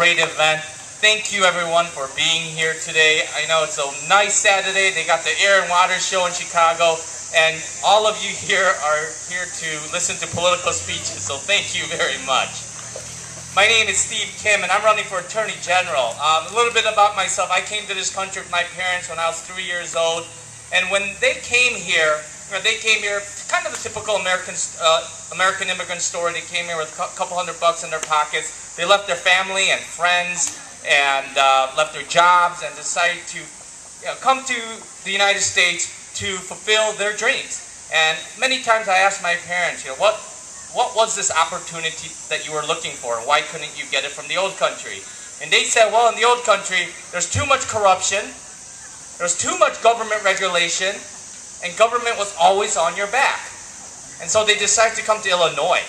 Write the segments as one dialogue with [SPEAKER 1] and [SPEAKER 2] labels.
[SPEAKER 1] great event. Thank you everyone for being here today. I know it's a nice Saturday. They got the Air and Water Show in Chicago, and all of you here are here to listen to political speeches, so thank you very much. My name is Steve Kim, and I'm running for Attorney General. A little bit about myself. I came to this country with my parents when I was 3 years old, and when they came here kind of a typical American immigrant story. They came here with a couple $100 in their pockets. They left their family and friends and left their jobs and decided to come to the United States to fulfill their dreams. And many times I asked my parents, what was this opportunity that you were looking for? Why couldn't you get it from the old country? And they said, well, in the old country, there's too much corruption, there's too much government regulation, and government was always on your back. And so they decided to come to Illinois.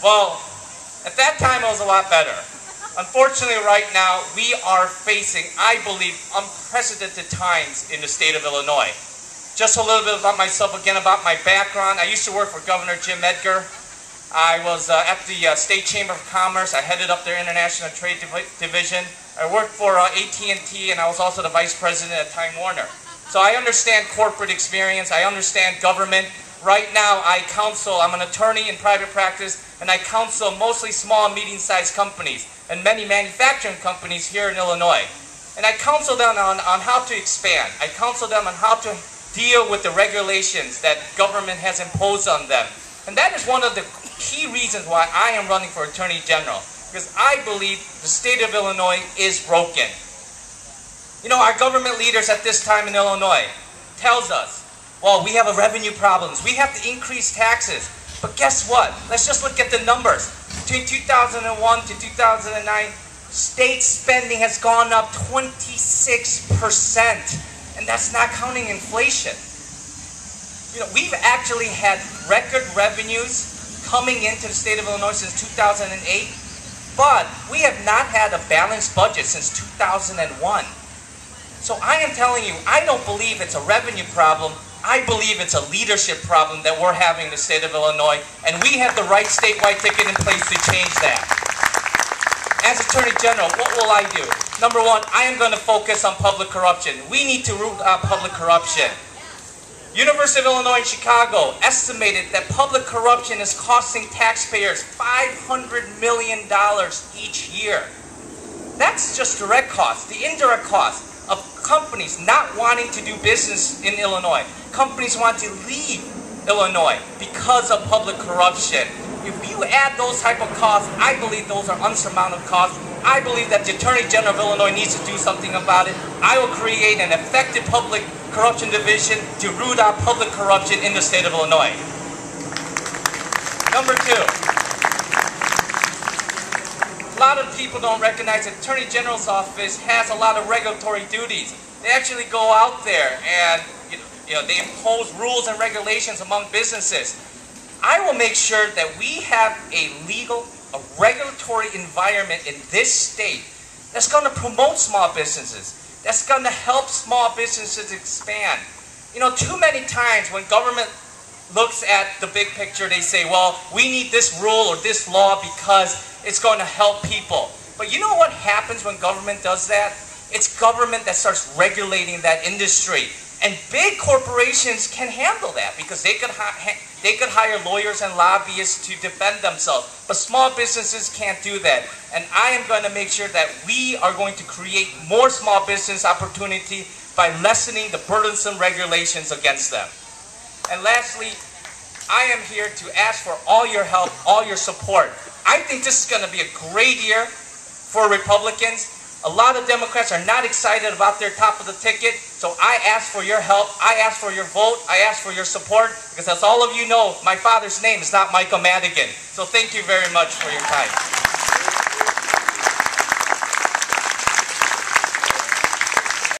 [SPEAKER 1] Well, at that time it was a lot better. Unfortunately, right now, we are facing, I believe, unprecedented times in the state of Illinois. Just a little bit about myself, again, about my background. I used to work for Governor Jim Edgar. I was at the State Chamber of Commerce. I headed up their International Trade Division. I worked for AT&T, and I was also the Vice President at Time Warner. So I understand corporate experience. I understand government. Right now, I'm an attorney in private practice, and I counsel mostly small and medium-sized companies and many manufacturing companies here in Illinois. And I counsel them on how to expand. I counsel them on how to deal with the regulations that government has imposed on them. And that is one of the key reasons why I am running for Attorney General, because I believe the state of Illinois is broken. You know, our government leaders at this time in Illinois tells us, well, we have revenue problems. We have to increase taxes. But guess what? Let's just look at the numbers. Between 2001 to 2009, state spending has gone up 26%. And that's not counting inflation. You know, we've actually had record revenues coming into the state of Illinois since 2008. But we have not had a balanced budget since 2001. So I am telling you, I don't believe it's a revenue problem. I believe it's a leadership problem that we're having in the state of Illinois, and we have the right statewide ticket in place to change that. As Attorney General, what will I do? Number one, I am going to focus on public corruption. We need to root out public corruption. University of Illinois in Chicago estimated that public corruption is costing taxpayers $500 million each year. That's just direct costs. The indirect costs of companies not wanting to do business in Illinois. Companies want to leave Illinois because of public corruption. If you add those type of costs, I believe those are unsurmountable costs. I believe that the Attorney General of Illinois needs to do something about it. I will create an effective public corruption division to root out public corruption in the state of Illinois. Number two, a lot of people don't recognize that the Attorney General's office has a lot of regulatory duties. They actually go out there and they impose rules and regulations among businesses. I will make sure that we have a regulatory environment in this state that's going to promote small businesses, that's going to help small businesses expand. You know, too many times when government looks at the big picture, they say, well, we need this rule or this law because it's going to help people. But you know what happens when government does that? It's government that starts regulating that industry. And big corporations can handle that because they could hire lawyers and lobbyists to defend themselves. But small businesses can't do that. And I am going to make sure that we are going to create more small business opportunity by lessening the burdensome regulations against them. And lastly, I am here to ask for all your help, all your support. I think this is going to be a great year for Republicans. A lot of Democrats are not excited about their top of the ticket, so I ask for your help, I ask for your vote, I ask for your support, because as all of you know, my father's name is not Michael Madigan. So thank you very much for your time.